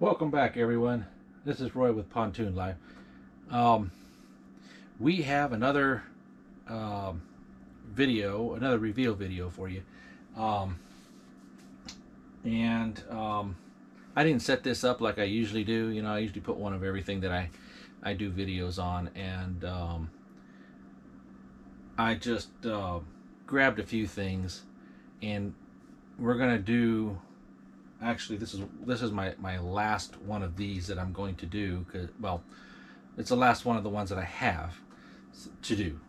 Welcome back, everyone. This is Roy with Pontoon Life. Um, we have another another reveal video for you. Um, and I didn't set this up like I usually do. You know, I usually put one of everything that I do videos on, and I just grabbed a few things, and we're gonna do. Actually, this is my last one of these that I'm going to do. Cause, well, it's the last one of the ones that I have to do.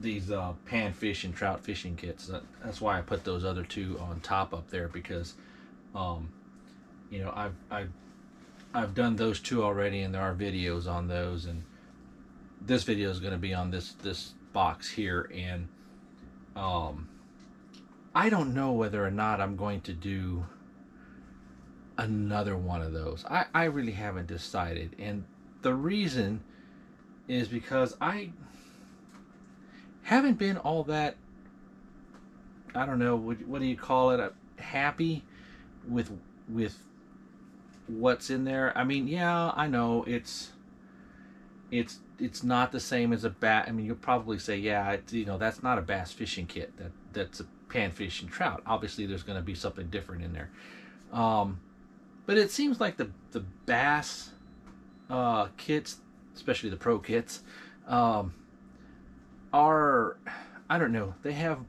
These Panfish and Trout fishing kits. That's why I put those other two on top up there, because you know, I've done those two already, and there are videos on those, and this video is going to be on this box here. And I don't know whether or not I'm going to do another one of those. I really haven't decided, and the reason is because I haven't been all that, I don't know, what do you call it, happy with what's in there. I mean, yeah, I know it's not the same as a bat. I mean, you'll probably say, yeah, that's not a bass fishing kit. That's a panfish and trout. Obviously, there's going to be something different in there. But it seems like the bass kits, especially the pro kits, are, I don't know, they have,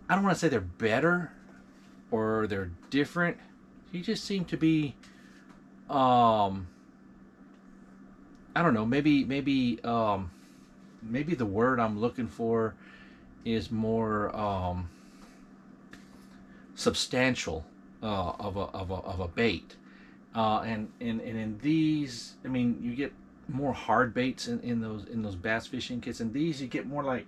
I don't want to say they're better or they're different. You just seem to be, I don't know, maybe the word I'm looking for is more substantial of a bait, and in these, I mean, you get more hard baits in those bass fishing kits. And these, you get more like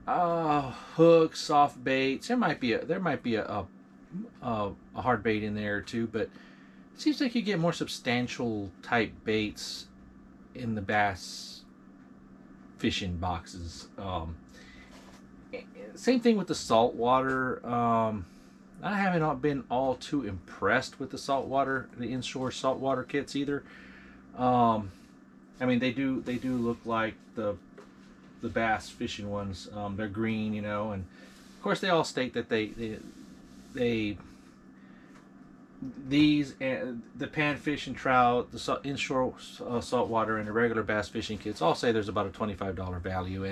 hooks, soft baits. There might be a hard bait in there too, but it seems like you get more substantial type baits in the bass fishing boxes. Same thing with the saltwater. I haven't been all too impressed with the inshore saltwater kits either. I mean, they do look like the bass fishing ones. They're green, and of course they all state that these, the panfish and trout, the inshore saltwater, and the regular bass fishing kits all say there's about a $25 value,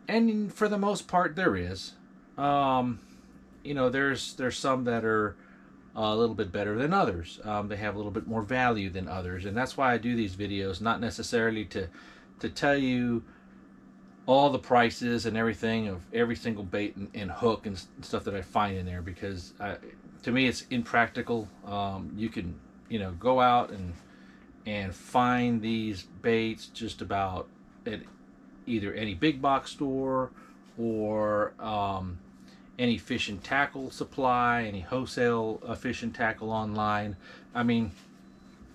and for the most part there is. There's some that are a little bit better than others. They have a little bit more value than others, and that's why I do these videos, not necessarily to tell you all the prices and everything of every single bait and hook and stuff that I find in there, because to me it's impractical. You can go out and find these baits just about at either any big box store or any fish and tackle supply, any wholesale fish and tackle online. I mean,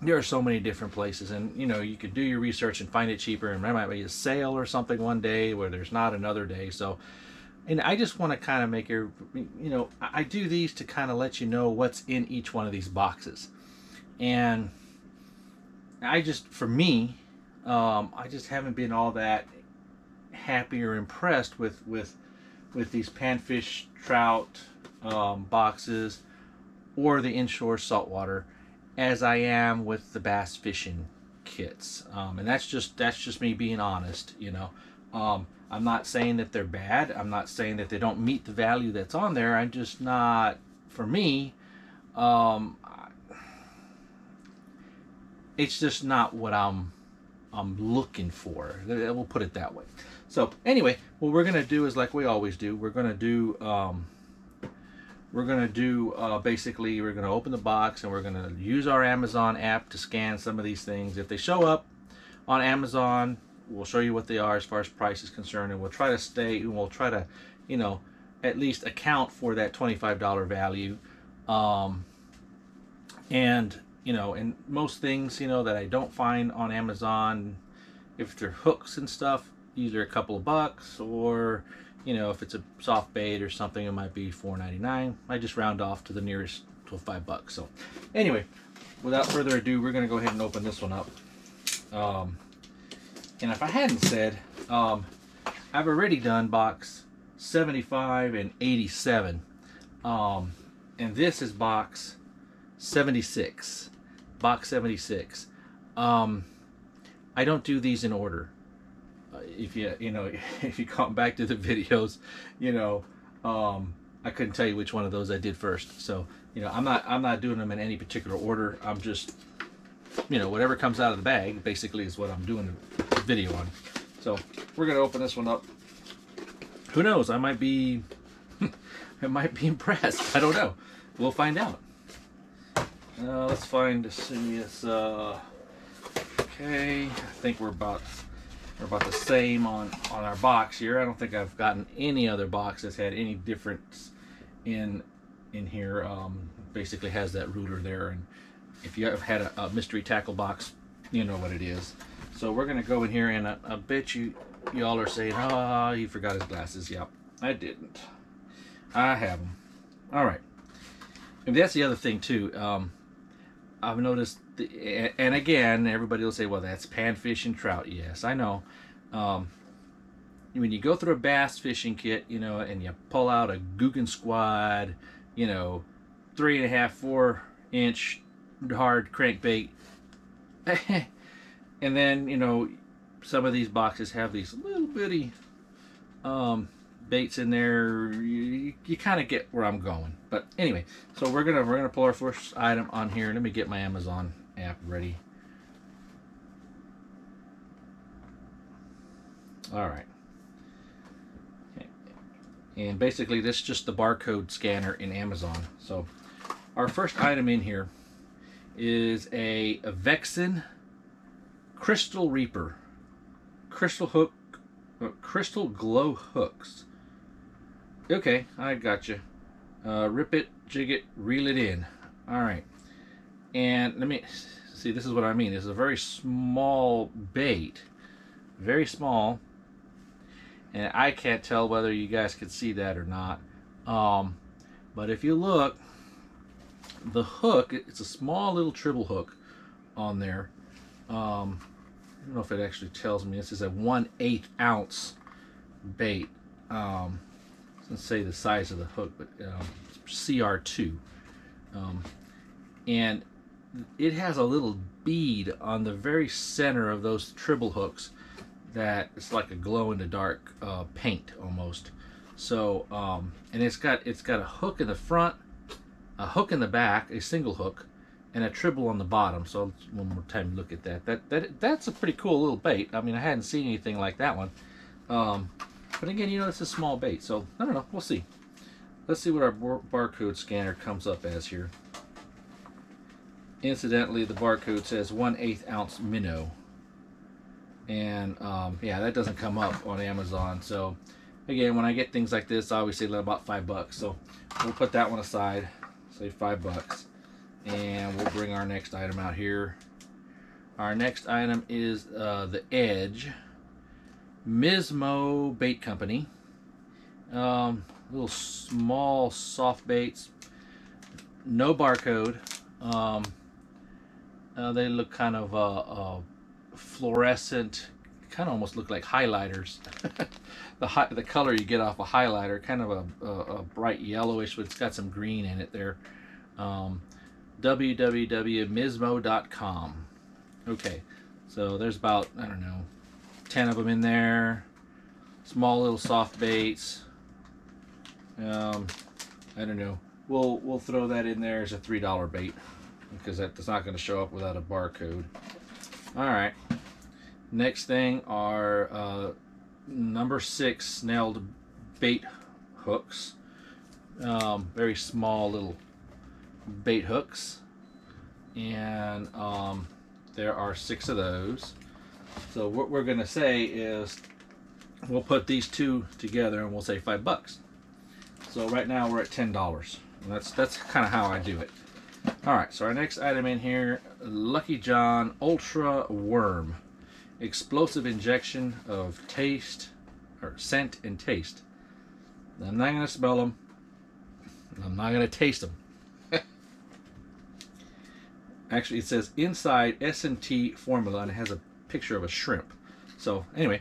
there are so many different places, and you could do your research and find it cheaper, and there might be a sale or something one day where there's not another day. So, and I just want to kind of make I do these to kind of let you know what's in each one of these boxes. And for me, I just haven't been all that happy or impressed with these panfish trout boxes or the inshore saltwater as I am with the bass fishing kits. And that's just me being honest. I'm not saying that they're bad. I'm not saying that they don't meet the value that's on there. I'm just not, for me, it's just not what I'm looking for. We'll put it that way. So anyway, what we're gonna do is like we always do. We're gonna do basically, we're gonna open the box and we're gonna use our Amazon app to scan some of these things. If they show up on Amazon, we'll show you what they are as far as price is concerned, and we'll try to at least account for that $25 value. And most things that I don't find on Amazon, if they're hooks and stuff, either a couple of bucks, or if it's a soft bait or something, it might be $4.99. I just round off to the nearest $5. So anyway, without further ado, we're gonna go ahead and open this one up. And if I hadn't said, I've already done box 75 and 87, and this is box 76. Box 76. I don't do these in order. If you come back to the videos, I couldn't tell you which one of those I did first. So I'm not doing them in any particular order. I'm just whatever comes out of the bag basically is what I'm doing the video on. So we're gonna open this one up. Who knows? I might be impressed. I don't know. We'll find out. Let's see. It's okay. I think we're about the same on our box here. I don't think I've gotten any other box that's had any difference in here. Basically has that ruler there, and if you have had a mystery tackle box, you know what it is. So we're gonna go in here, and I bet y'all are saying, "Oh, he forgot his glasses." Yep, I didn't. I have them. All right, and that's the other thing too. I've noticed, and again, everybody will say, "Well, that's Panfish and Trout." Yes, I know. When you go through a bass fishing kit, and you pull out a Googan Squad, 3.5, 4-inch hard crankbait, and then some of these boxes have these little bitty baits in there. You kind of get where I'm going. But anyway, so we're gonna pull our first item on here. Let me get my Amazon app ready. All right. Okay. And basically this is just the barcode scanner in Amazon. So our first item in here is a Vexen Crystal Reaper crystal glow hooks. Okay, I got you. Rip it, jig it, reel it in. All right, and let me see. This is what I mean. This is a very small bait, very small, and I can't tell whether you guys can see that or not. But if you look, the hook, it's a small little treble hook on there. I don't know if it actually tells me. This is a 1/8 ounce bait. Let's say the size of the hook, but CR2. And it has a little bead on the very center of those treble hooks that it's like a glow-in-the-dark paint almost. So, and it's got a hook in the front, a hook in the back, a single hook, and a treble on the bottom. So one more time, look at that. That's a pretty cool little bait. I mean, I hadn't seen anything like that one. But again, it's a small bait, so I don't know. We'll see. Let's see what our barcode scanner comes up as here. Incidentally, the barcode says 1/8 ounce minnow, and yeah, that doesn't come up on Amazon. So again, when I get things like this, I always say about $5. So we'll put that one aside. Say $5. And we'll bring our next item out here. Our next item is the Edge Mismo Bait Company. Little small soft baits. No barcode. They look kind of fluorescent. Kind of almost look like highlighters. the color you get off a highlighter, kind of a bright yellowish, but it's got some green in it there. www.mismo.com. Okay, so there's about, I don't know, 10 of them in there. Small little soft baits. I don't know. We'll throw that in there as a $3 bait because that's not going to show up without a barcode. All right. Next thing are number 6 snelled bait hooks. Very small little bait hooks, and there are 6 of those. So what we're gonna say is we'll put these two together and we'll say $5. So right now we're at $10, and that's kind of how I do it. All right, so our next item in here, Lucky John Ultra Worm, explosive injection of taste or scent and taste. I'm not gonna smell them, I'm not gonna taste them. Actually, it says inside S&T formula, and it has a picture of a shrimp. So anyway,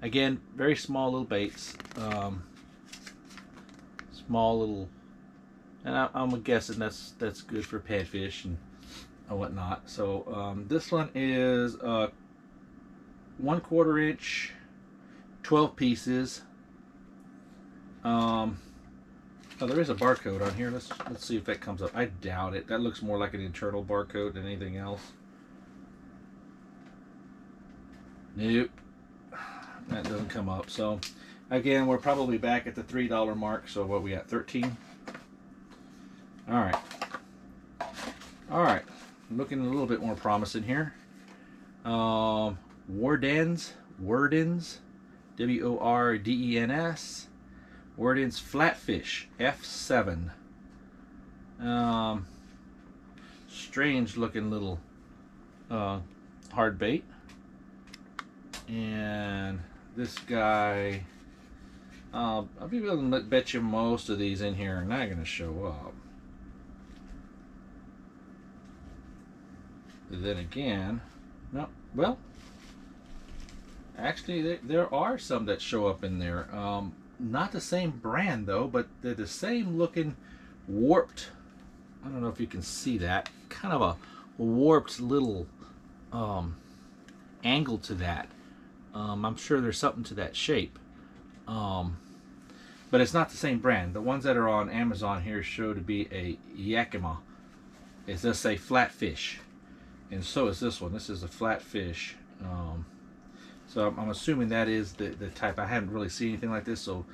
again, very small little baits, small little, and I'm guessing that's good for panfish and whatnot. So this one is 1/4 inch, 12 pieces. Oh, there is a barcode on here. Let's see if that comes up. I doubt it. That looks more like an internal barcode than anything else. Nope, that doesn't come up. So again, we're probably back at the $3 mark. So what we got, 13. All right, looking a little bit more promising here. Wordens, Wordens, Wordens Flatfish F7. Strange looking little hard bait. And this guy, I'll be willing to bet you most of these in here are not going to show up. But then again, no, well, actually there are some that show up in there. Not the same brand though, but they're the same looking warped. I don't know if you can see that. Kind of a warped little angle to that. I'm sure there's something to that shape. But it's not the same brand. The ones that are on Amazon here show to be a Yakima. It does say flatfish. And so is this one. This is a flatfish. So I'm assuming that is the type. I haven't really seen anything like this. So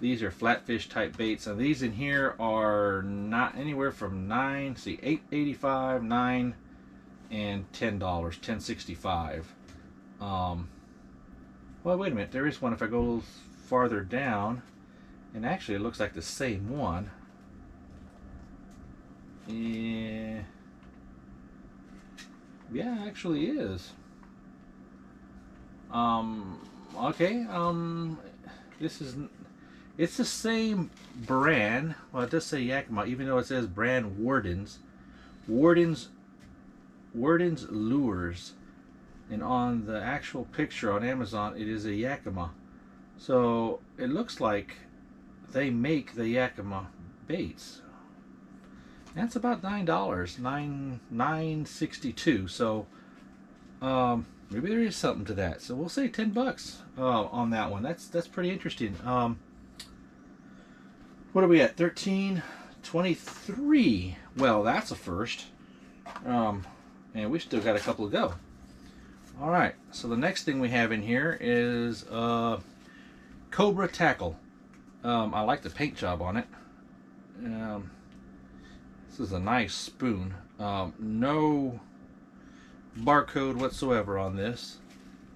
these are flatfish type baits. And these in here are not anywhere from $8.85, $9, and $10, $10.65. Well, wait a minute. There is one if I go farther down. And actually it looks like the same one. Yeah, actually is. Okay, it's the same brand. Well, it does say Yakima, even though it says brand Wordens Lures, and on the actual picture on Amazon it is a Yakima. So it looks like they make the Yakima baits. That's about $9, $9.62. So maybe there is something to that. So we'll say $10 on that one. That's pretty interesting. What are we at? 13.23. Well, that's a first. And we still got a couple to go. All right. So the next thing we have in here is Cobra Tackle. I like the paint job on it. This is a nice spoon. No barcode whatsoever on this.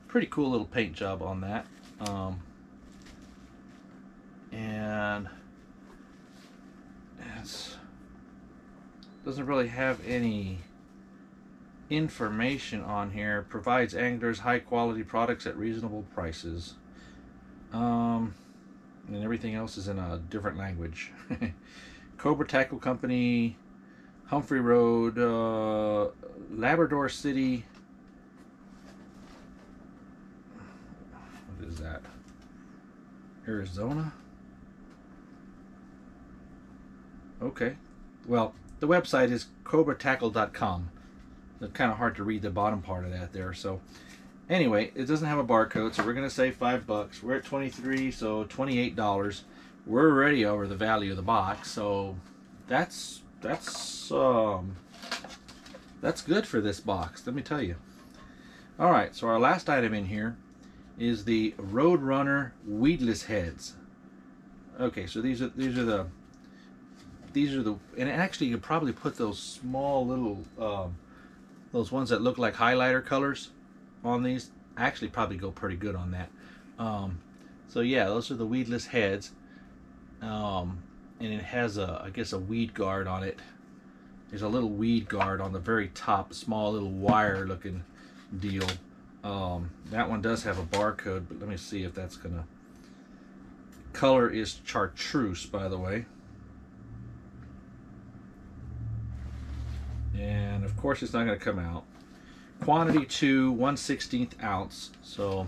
Pretty cool little paint job on that. And it doesn't really have any information on here. Provides anglers high quality products at reasonable prices. And everything else is in a different language. Cobra Tackle Company, Humphrey Road, Labrador City. What is that? Arizona? Okay. Well, the website is cobratackle.com. It's kind of hard to read the bottom part of that there. So anyway, it doesn't have a barcode, so we're going to say $5. We're at 23, so $28. We're already over the value of the box, so that's good for this box, let me tell you. All right, so our last item in here is the Roadrunner weedless heads. Okay, so these are the and actually you could probably put those small little those ones that look like highlighter colors on these. Actually probably go pretty good on that. So yeah, those are the weedless heads. And it has I guess a weed guard on it. There's a little weed guard on the very top, small little wire looking deal. That one does have a barcode, but let me see if that's gonna. Color is chartreuse, by the way. course it's not going to come out. Quantity 2, 1/16 ounce. So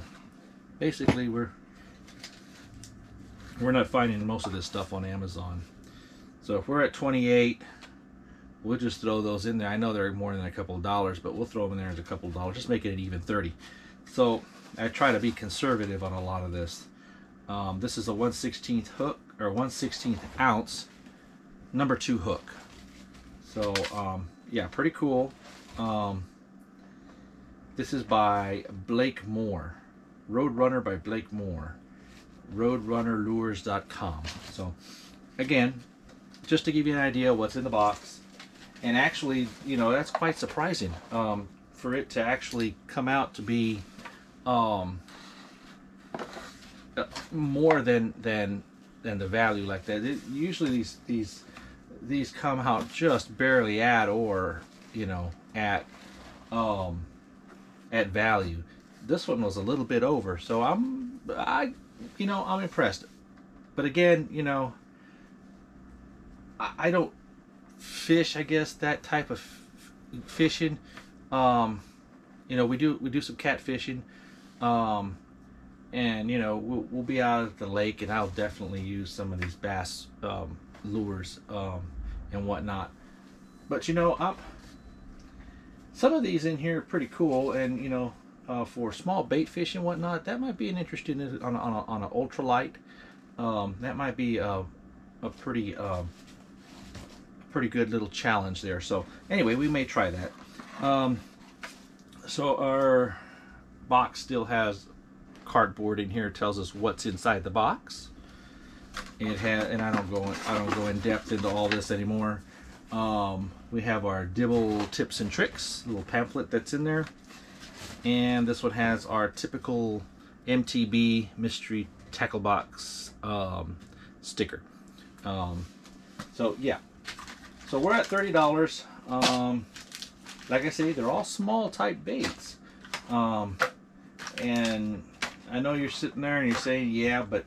basically we're not finding most of this stuff on Amazon. So if we're at 28, we'll just throw those in there. I know they're more than a couple of dollars, but we'll throw them in there as a couple of dollars, just making it even 30. So I try to be conservative on a lot of this. This is a 1/16 hook, or 1/16 ounce, number 2 hook. So yeah, pretty cool. This is by Blake Moore, Roadrunner by Blake Moore, roadrunnerlures.com. So again, just to give you an idea what's in the box. And actually, you know, that's quite surprising for it to actually come out to be more than the value like that. Usually these come out just barely at, or you know, at value. This one was a little bit over, so I'm impressed. But again, you know, I don't fish, I guess, that type of fishing. You know, we do some catfishing, and you know, we'll be out at the lake, and I'll definitely use some of these bass lures and whatnot. But you know, some of these in here are pretty cool, and you know, for small bait fish and whatnot, that might be an interesting on an ultralight. That might be a pretty good little challenge there. So anyway, we may try that. So our box still has cardboard in here. It tells us what's inside the box. It has, and I don't go in depth into all this anymore. We have our Dibble tips and tricks little pamphlet that's in there, and this one has our typical MTB mystery tackle box sticker. So yeah, so we're at $30. Like I say, they're all small type baits, and I know you're sitting there and you're saying, yeah, but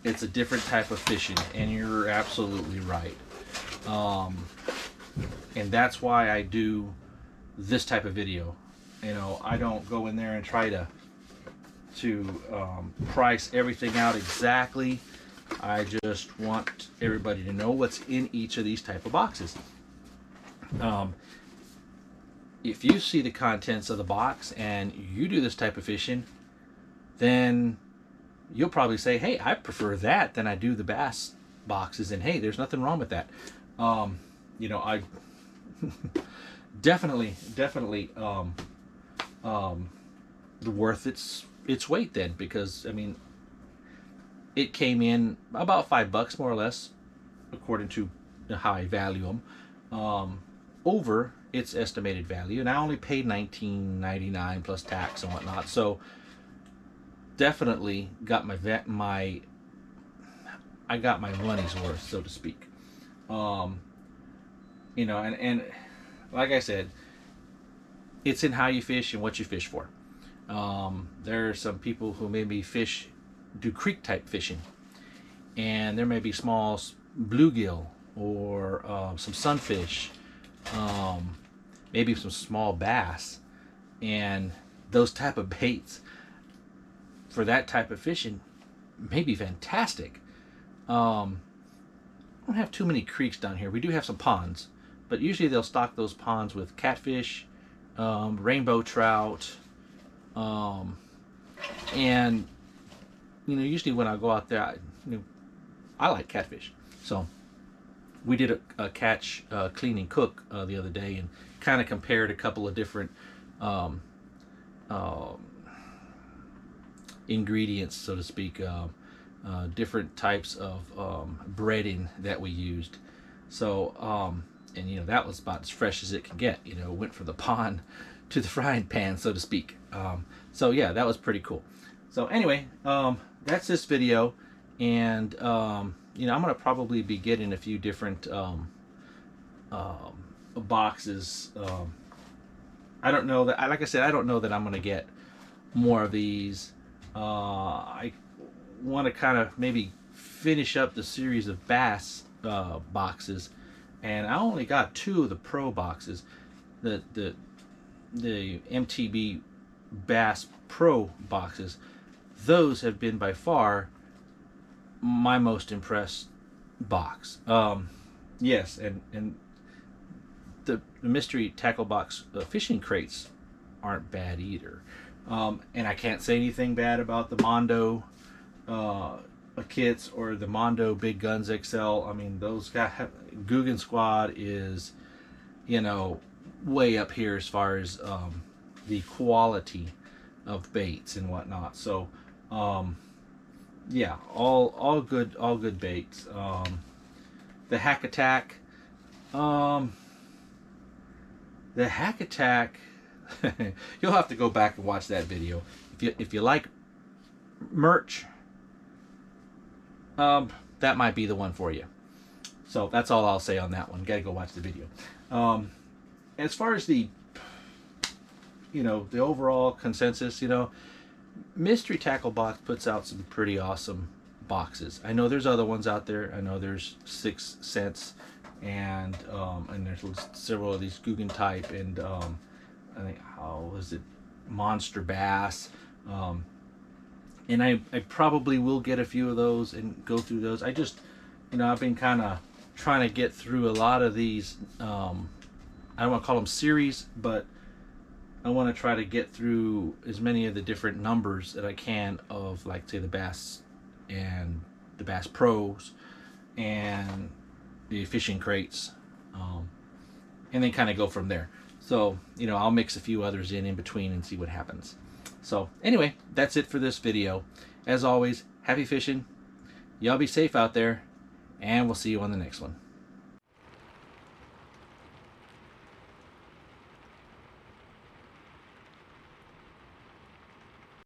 it's a different type of fishing, and you're absolutely right. And that's why I do this type of video. You know, I don't go in there and try to price everything out exactly. I just want everybody to know what's in each of these type of boxes. If you see the contents of the box and you do this type of fishing, then you'll probably say, hey, I prefer that than I do the bass boxes, and hey, there's nothing wrong with that. You know, I definitely worth its weight then, because I mean, it came in about $5 more or less, according to how I value them, over its estimated value, and I only paid $19.99 plus tax and whatnot. So definitely got I got my money's worth, so to speak. You know, and like I said, it's in how you fish and what you fish for. There are some people who maybe do creek type fishing, and there may be small bluegill or some sunfish, maybe some small bass, and those type of baits for that type of fishing may be fantastic. We don't have too many creeks down here. We do have some ponds, but usually they'll stock those ponds with catfish, rainbow trout, and you know, usually when I go out there, I like catfish. So we did a catch, clean and cook the other day, and kind of compared a couple of different ingredients, so to speak, different types of breading that we used. So and you know, that was about as fresh as it can get. You know, went from the pond to the frying pan, so to speak. So yeah, that was pretty cool. So anyway, that's this video, and you know, I'm gonna probably be getting a few different boxes. I don't know that, like I said, I don't know that I'm gonna get more of these. I want to kind of maybe finish up the series of bass boxes, and I only got 2 of the pro boxes. the MTB Bass Pro boxes, those have been by far my most impressed box. Yes, and the mystery tackle box fishing crates aren't bad either. And I can't say anything bad about the Mondo kits or the Mondo Big Guns XL. I mean, those guys, Guggen Squad is, you know, way up here as far as the quality of baits and whatnot. So, yeah, all good baits. The Hack Attack, the Hack Attack. You'll have to go back and watch that video if you like merch. That might be the one for you. So that's all I'll say on that one. Gotta go watch the video. As far as the overall consensus, Mystery Tackle Box puts out some pretty awesome boxes. I know there's other ones out there. I know there's 6 Cents and there's several of these Guggen type and I think, how was it, Monster Bass, and I probably will get a few of those and go through those. I just, I've been kind of trying to get through a lot of these, I don't want to call them series, but I want to try to get through as many of the different numbers that I can of, like, say, the Bass and the Bass Pros and the fishing crates, and then kind of go from there. So, I'll mix a few others in between and see what happens. So, anyway, that's it for this video. As always, happy fishing. Y'all be safe out there, and we'll see you on the next one.